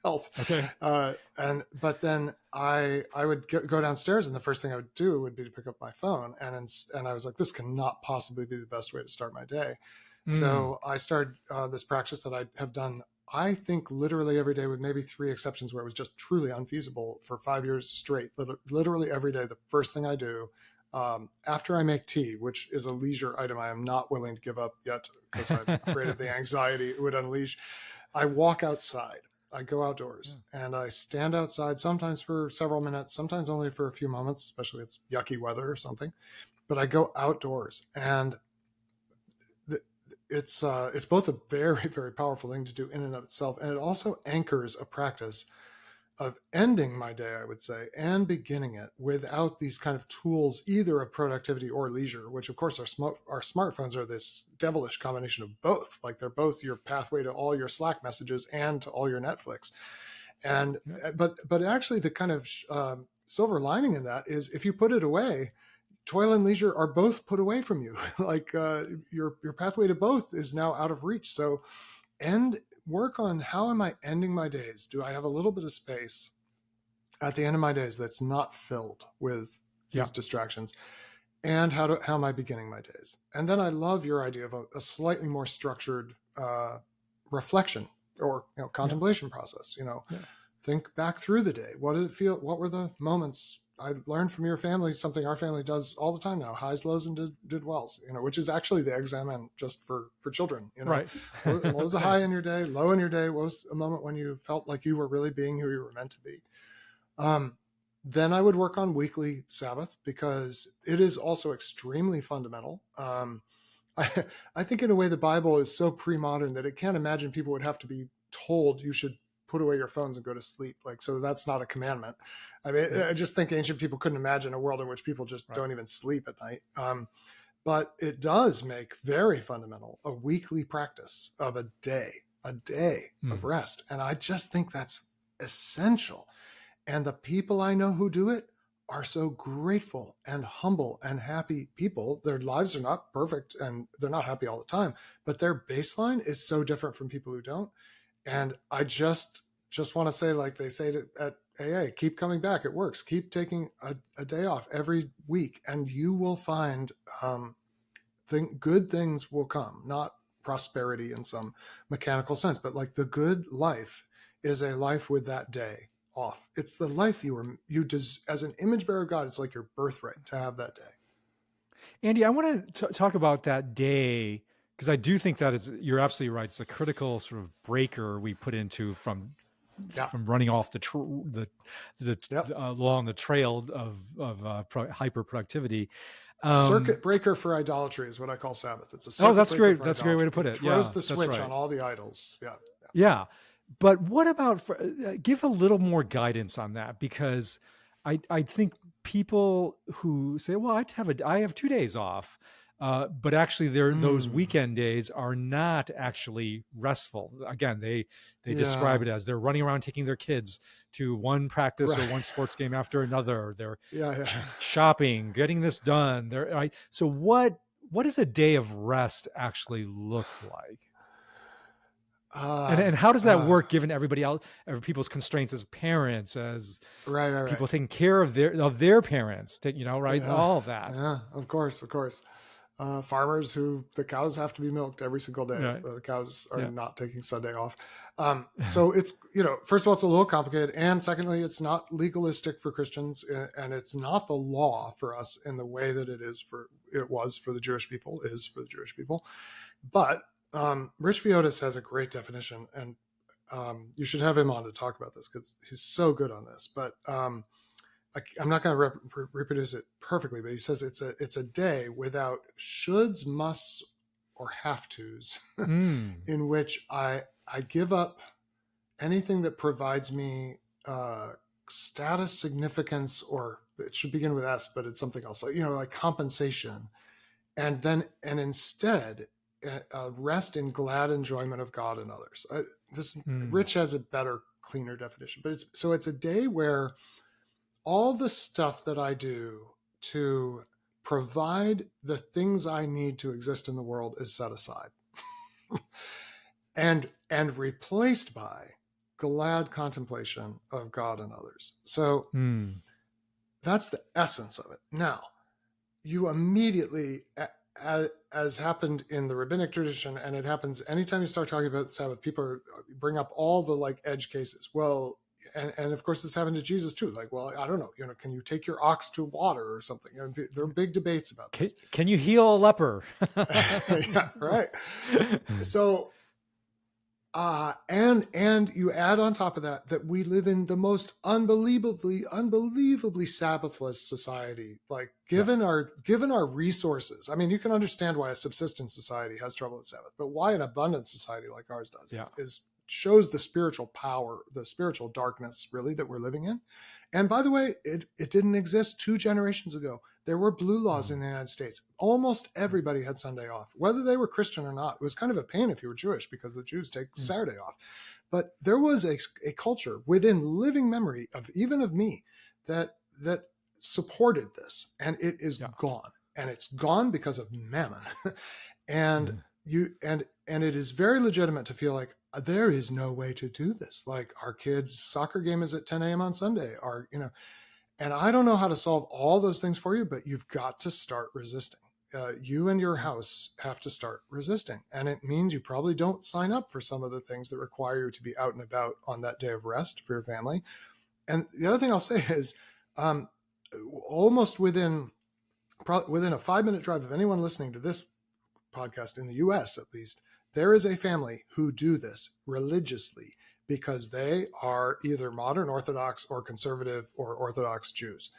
health. Okay. But then I would go downstairs, and the first thing I would do would be to pick up my phone, and I was like, this cannot possibly be the best way to start my day. Mm. So I started this practice that I have done, I think, literally every day, with maybe three exceptions where it was just truly unfeasible, for 5 years straight. Literally every day, the first thing I do, after I make tea, which is a leisure item I am not willing to give up yet because I'm afraid of the anxiety it would unleash, I walk outside. I go outdoors and I stand outside, sometimes for several minutes, sometimes only for a few moments, especially if it's yucky weather or something. But I go outdoors, and it's both a very, very powerful thing to do in and of itself, and it also anchors a practice of ending my day, I would say, and beginning it without these kind of tools, either of productivity or leisure, which of course our smartphones are this devilish combination of both. Like, they're both your pathway to all your Slack messages and to all your Netflix. And Yeah. but actually, the kind of silver lining in that is, if you put it away, toil and leisure are both put away from you. Like, your pathway to both is now out of reach. So end work on, how am I ending my days? Do I have a little bit of space at the end of my days that's not filled with Yeah. these distractions? And how am I beginning my days? And then I love your idea of a slightly more structured reflection, or Yeah. contemplation process. Yeah. Think back through the day. What did it feel? What were the moments? I learned from your family something our family does all the time now: highs, lows, and did wells. Which is actually the examen just for children. Right. What was a high in your day, low in your day? What was a moment when you felt like you were really being who you were meant to be? Um, then I would work on weekly Sabbath, because it is also extremely fundamental. I, I think, in a way, the Bible is so pre-modern that it can't imagine people would have to be told, you should put away your phones and go to sleep. Like, so that's not a commandment. I mean, Yeah. I just think ancient people couldn't imagine a world in which people just Right. don't even sleep at night. But it does make very fundamental a weekly practice of a day of Mm. rest. And I just think that's essential. And the people I know who do it are so grateful and humble and happy people. Their lives are not perfect and they're not happy all the time, but their baseline is so different from people who don't. And I just want to say, like they say at AA, keep coming back. It works. Keep taking a day off every week, and you will find good things will come. Not prosperity in some mechanical sense, but like the good life is a life with that day off. It's the life as an image bearer of God. It's like your birthright to have that day. Andy, I want to talk about that day because I do think that you're absolutely right. It's a critical sort of breaker we put into Yeah. from running off Yep. along the trail of hyper productivity. Circuit breaker for idolatry is what I call Sabbath. It's a Oh, circuit that's breaker great. for That's a great way idolatry. to put It it. throws Yeah, the that's switch right. on all the idols. Yeah. Yeah. But what about give a little more guidance on that because I think people who say, well, I have 2 days off, but actually those Mm, weekend days are not actually restful. Again, they yeah. describe it as they're running around taking their kids to one practice or Right. one sports game after another. They're Yeah. Yeah. shopping, getting this done. They're right. So what does a day of rest actually look like? And how does that Uh, work given everybody else, people's constraints as parents, as right. Right. Right. people taking care of their parents, right? Yeah. All of that. Yeah. Of course. Of course. Farmers who the cows have to be milked every single day. Right. The cows are Yeah. not taking Sunday off. So it's, first of all, it's a little complicated. And secondly, it's not legalistic for Christians and it's not the law for us in the way that it was for the Jewish people, is for the Jewish people. But Rich Viotis has a great definition and you should have him on to talk about this because he's so good on this. But I'm not going to reproduce it perfectly, but he says it's a day without shoulds, musts, or have tos, Mm. in which I give up anything that provides me status, significance, or it should begin with S, but it's something else, like compensation, and instead rest in glad enjoyment of God and others. Mm. Rich has a better, cleaner definition, but it's a day where all the stuff that I do to provide the things I need to exist in the world is set aside and replaced by glad contemplation of God and others. So Mm. that's the essence of it. Now, you immediately, as happened in the rabbinic tradition, and it happens anytime you start talking about Sabbath, people bring up all the like edge cases. Well, and of course this happened to Jesus too. Like, well, I don't know, can you take your ox to water or something? There are big debates about this. Can you heal a leper? Yeah, right. So, and you add on top of that we live in the most unbelievably Sabbathless society. Like, given our resources, I mean, you can understand why a subsistence society has trouble with Sabbath, but why an abundant society like ours does is shows the spiritual power, the spiritual darkness, really, that we're living in. And by the way, it didn't exist 2 generations ago. There were blue laws in the United States. Almost everybody had Sunday off, whether they were Christian or not. It was kind of a pain if you were Jewish because the Jews take Saturday off. But there was a culture within living memory of me that supported this, and it is gone. And it's gone because of mammon. And it is very legitimate to feel like there is no way to do this. Like, our kids' soccer game is at 10 a.m. on Sunday, and I don't know how to solve all those things for you, but you've got to start resisting. You and your house have to start resisting. And it means you probably don't sign up for some of the things that require you to be out and about on that day of rest for your family. And the other thing I'll say is almost within a 5-minute drive of anyone listening to this podcast in the US, at least, there is a family who do this religiously because they are either modern Orthodox or conservative or Orthodox Jews.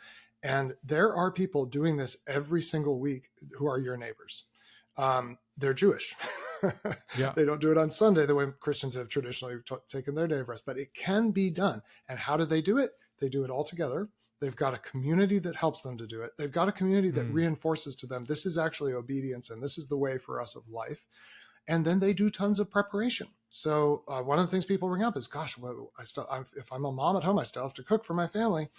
And there are people doing this every single week who are your neighbors. They're Jewish. Yeah. They don't do it on Sunday the way Christians have traditionally taken their day of rest, but it can be done. And how do they do it? They do it all together. They've got a community that helps them to do it. They've got a community that Mm. reinforces to them, this is actually obedience and this is the way for us of life. And then they do tons of preparation. So one of the things people bring up is, gosh, well, if I'm a mom at home, I still have to cook for my family.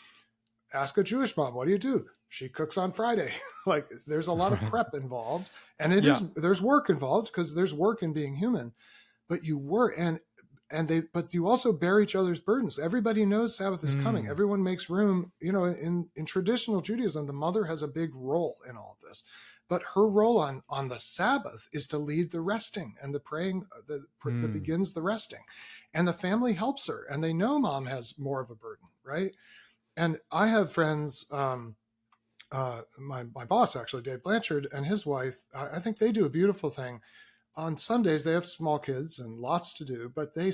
Ask a Jewish mom, what do you do? She cooks on Friday. Like there's a lot of prep involved, and Yeah. there's work involved because there's work in being human. But you work but you also bear each other's burdens. Everybody knows Sabbath is coming. Mm. Everyone makes room. In traditional Judaism, the mother has a big role in all of this. But her role on the Sabbath is to lead the resting and the praying that Mm. begins the resting. And the family helps her. And they know mom has more of a burden, right? And I have friends, my boss, actually, Dave Blanchard, and his wife, I think they do a beautiful thing. On Sundays, they have small kids and lots to do, but they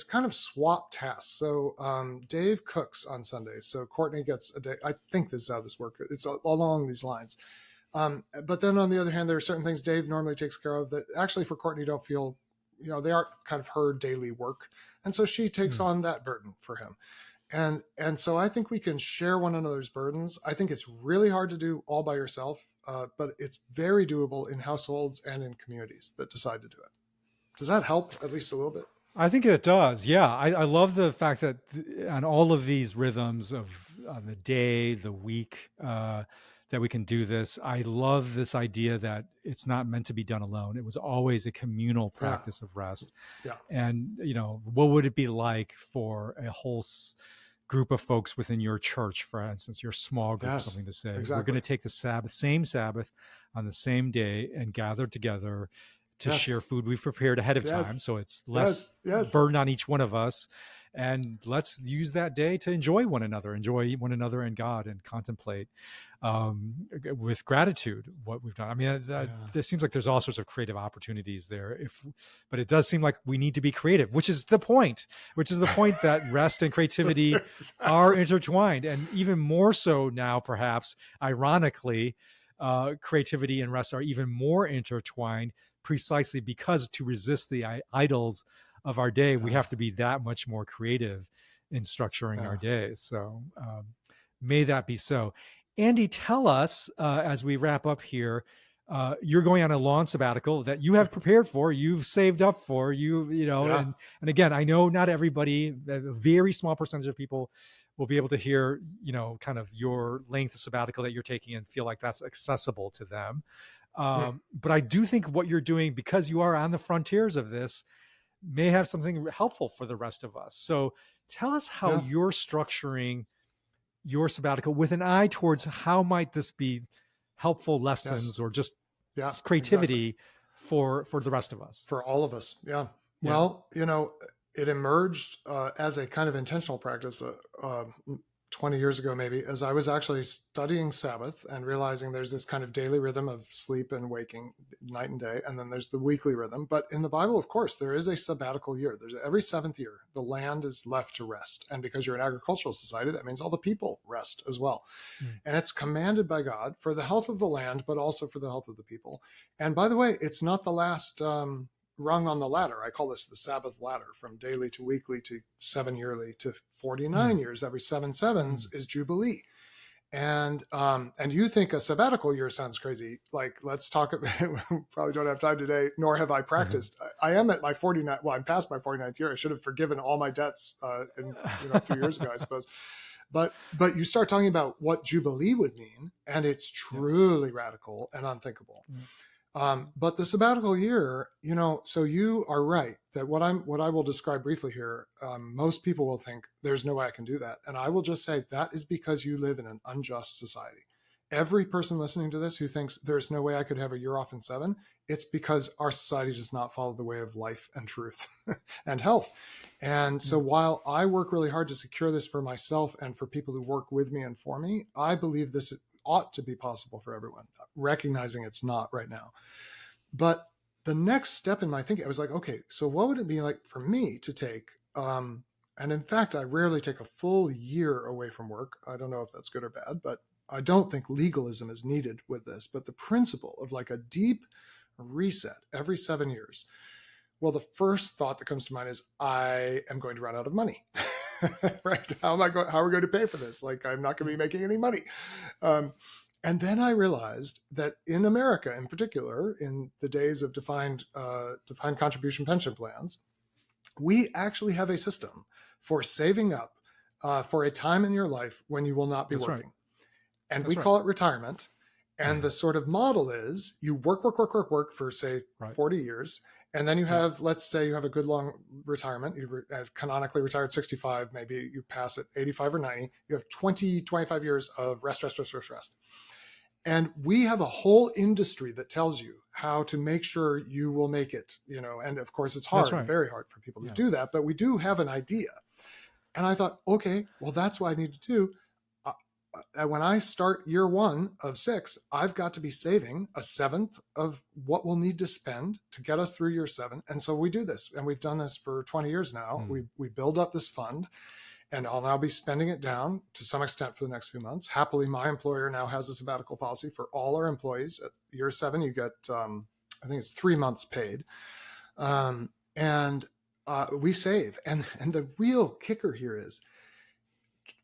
kind of swap tasks. So Dave cooks on Sundays. So Courtney gets a day. I think this is how this works. It's along these lines. But then on the other hand, there are certain things Dave normally takes care of that actually for Courtney don't feel, they aren't kind of her daily work. And so she takes Mm. on that burden for him. And so I think we can share one another's burdens. I think it's really hard to do all by yourself, but it's very doable in households and in communities that decide to do it. Does that help at least a little bit? I think it does. Yeah. I love the fact that on all of these rhythms of on the day, the week, that we can do this. I love this idea that it's not meant to be done alone. It was always a communal Yeah, practice of rest. yeah, And, what would it be like for a whole group of folks within your church, for instance, your small group, yes, something to say, we're going exactly. to take the same Sabbath on the same day and gather together to share Yes, food we've prepared ahead of time. yes, So it's less yes, yes, burden on each one of us. And let's use that day to enjoy one another and God, and contemplate with gratitude what we've done. I mean, yeah. it seems like there's all sorts of creative opportunities there. But it does seem like we need to be creative, which is the point. Which is the point that rest and creativity are Exactly. intertwined, and even more so now, perhaps ironically, creativity and rest are even more intertwined, precisely because to resist the idols of our day, we Yeah, have to be that much more creative in structuring our yeah, days. So may that be so. Andy, tell us as we wrap up here. You're going on a lawn sabbatical that you have prepared for, you've saved up for, yeah. and again, I know not everybody, a very small percentage of people will be able to hear, kind of your length of sabbatical that you're taking and feel like that's accessible to them. Hmm. But I do think what you're doing, because you are on the frontiers of this, may have something helpful for the rest of us. So tell us how Yeah, you're structuring your sabbatical with an eye towards how might this be helpful yes, lessons or just yeah, exactly. creativity for the rest of us. For all of us. Yeah. Yeah. Well, it emerged as a kind of intentional practice 20 years ago, maybe, as I was actually studying Sabbath and realizing there's this kind of daily rhythm of sleep and waking, night and day, and then there's the weekly rhythm. But in the Bible, of course, there is a sabbatical year. There's every seventh year, the land is left to rest. And because you're an agricultural society, that means all the people rest as well. Mm. And it's commanded by God for the health of the land, but also for the health of the people. And by the way, it's not the last rung on the ladder. I call this the Sabbath ladder, from daily to weekly to 7 yearly to 49 Mm. years. Every 7 sevens Mm. is Jubilee. And you think a sabbatical year sounds crazy. Like, let's talk about, probably don't have time today, nor have I practiced. I am at my 49th, well, I'm past my 49th year. I should have forgiven all my debts a few years ago, I suppose. But you start talking about what Jubilee would mean, and it's Yeah. truly radical and unthinkable. Yeah. But the sabbatical year, so you are right that what I will describe briefly here, most people will think there's no way I can do that, and I will just say that is because you live in an unjust society. Every person listening to this who thinks there's no way I could have a year off in 7, it's because our society does not follow the way of life and truth and health. And so Mm. while I work really hard to secure this for myself and for people who work with me and for me, I believe this ought to be possible for everyone, recognizing it's not right now. But the next step in my thinking, I was like, okay, so what would it be like for me to take? And in fact, I rarely take a full year away from work. I don't know if that's good or bad, but I don't think legalism is needed with this. But the principle of like a deep reset every 7 years. Well, the first thought that comes to mind is I am going to run out of money. Right? How are we going to pay for this? Like, I'm not going to be making any money. Um, and then I realized that in America, in particular, in the days of defined contribution pension plans, we actually have a system for saving up for a time in your life when you will not be That's right. working. And That's we right. call it retirement. And the sort of model is you work for, say, Right. 40 years. And then you have, let's say you have a good long retirement. You canonically retired 65, maybe you pass at 85 or 90. You have 20, 25 years of rest. And we have a whole industry that tells you how to make sure you will make it, and of course it's That's hard, right. very hard for people to do that, but we do have an idea. And I thought, okay, well, that's what I need to do. When I start year 1 of 6, I've got to be saving a seventh of what we'll need to spend to get us through year 7. And so we do this, and we've done this for 20 years now. We build up this fund, and I'll now be spending it down to some extent for the next few months. Happily, my employer now has a sabbatical policy for all our employees. At year 7, you get, I think it's 3 months paid. And we save. And the real kicker here is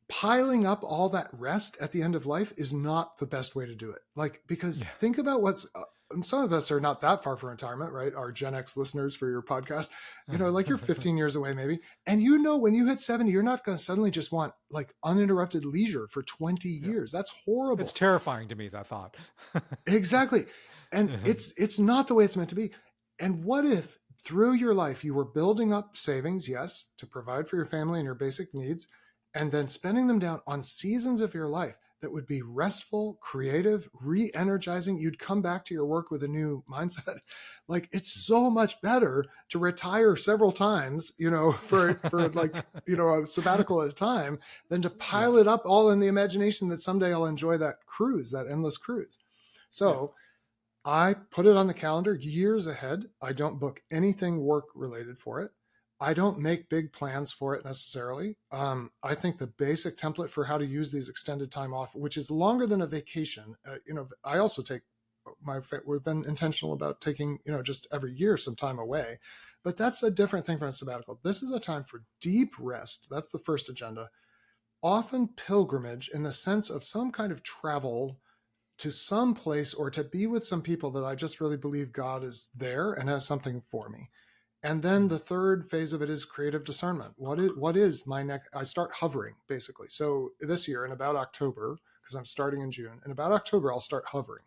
piling up all that rest at the end of life is not the best way to do it. Like, because think about what's, and some of us are not that far from retirement, right? Our Gen X listeners for your podcast, like you're 15 years away maybe. And when you hit 70, you're not going to suddenly just want like uninterrupted leisure for 20 years. That's horrible. It's terrifying to me, that thought. Exactly. And it's not the way it's meant to be. And what if through your life you were building up savings, yes, to provide for your family and your basic needs, and then spending them down on seasons of your life that would be restful, creative, re-energizing. You'd come back to your work with a new mindset. Like, it's so much better to retire several times, for like, a sabbatical at a time, than to pile it up all in the imagination that someday I'll enjoy that cruise, that endless cruise. So I put it on the calendar years ahead. I don't book anything work related for it. I don't make big plans for it necessarily. I think the basic template for how to use these extended time off, which is longer than a vacation, I also take we've been intentional about taking, just every year some time away, but that's a different thing from a sabbatical. This is a time for deep rest. That's the first agenda. Often pilgrimage in the sense of some kind of travel to some place or to be with some people that I just really believe God is there and has something for me. And then the third phase of it is creative discernment. What is my next? I start hovering, basically. So this year in about October, because I'm starting in June, in about October, I'll start hovering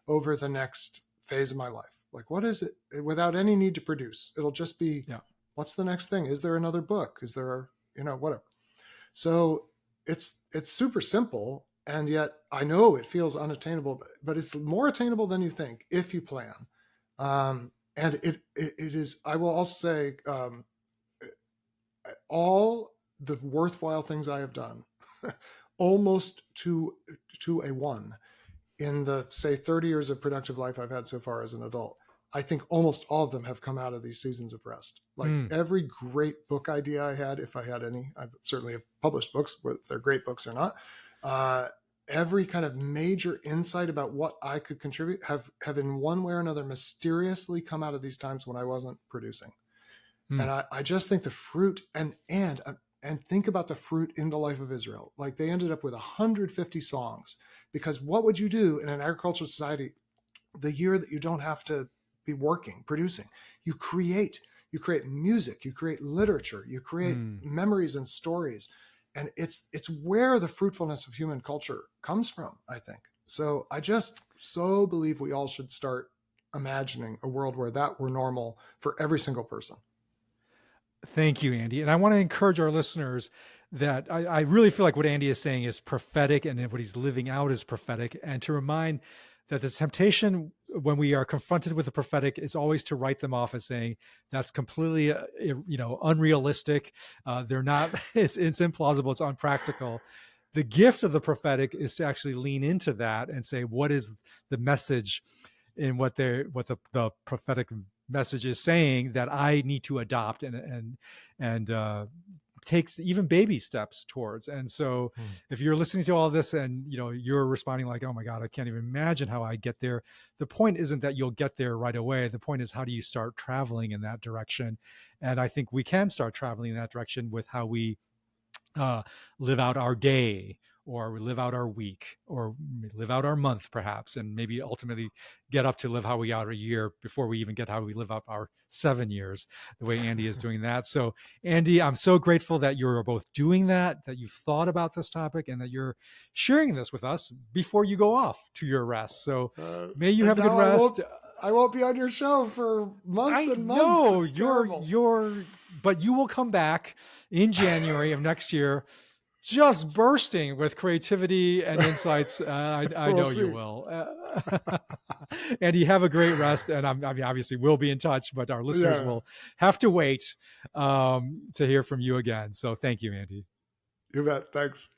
over the next phase of my life. Like, what is it? Without any need to produce. It'll just be, what's the next thing? Is there another book? Is there, whatever. So it's super simple. And yet I know it feels unattainable, but it's more attainable than you think if you plan. And it is, I will also say, all the worthwhile things I have done, almost to a one, in the, say, 30 years of productive life I've had so far as an adult, I think almost all of them have come out of these seasons of rest. Like every great book idea I had, if I had any, I've certainly have published books, whether they're great books or not, every kind of major insight about what I could contribute have in one way or another mysteriously come out of these times when I wasn't producing. And I just think the fruit and think about the fruit in the life of Israel. Like, they ended up with 150 songs, because what would you do in an agricultural society the year that you don't have to be working, producing? You create music, you create literature, you create memories and stories. And it's where the fruitfulness of human culture comes from, I think. So I just so believe we all should start imagining a world where that were normal for every single person. Thank you, Andy. And I want to encourage our listeners that I really feel like what Andy is saying is prophetic, and what he's living out is prophetic. And to remind that the temptation when we are confronted with the prophetic is always to write them off as saying that's completely, unrealistic. They're not, it's implausible. It's unpractical. The gift of the prophetic is to actually lean into that and say, what is the message in what the prophetic message is saying that I need to adopt and takes even baby steps towards. And so Hmm. if you're listening to all this and you're responding like, oh my God, I can't even imagine how I get there, the point isn't that you'll get there right away. The point is, how do you start traveling in that direction? And I think we can start traveling in that direction with how we uh, live out our day, or we live out our week, or live out our month, perhaps, and maybe ultimately get up to live how we out a year before we even get how we live up our 7 years, the way Andy is doing that. So, Andy, I'm so grateful that you're both doing that, that you've thought about this topic, and that you're sharing this with us before you go off to your rest. So, may you have a good rest. I won't be on your show for months and months. No, it's terrible. but you will come back in January of next year, just bursting with creativity and insights. I We'll know see. you will. Andy, have a great rest. And I mean, obviously, we'll be in touch, but our listeners will have to wait to hear from you again. So thank you, Andy. You bet. Thanks.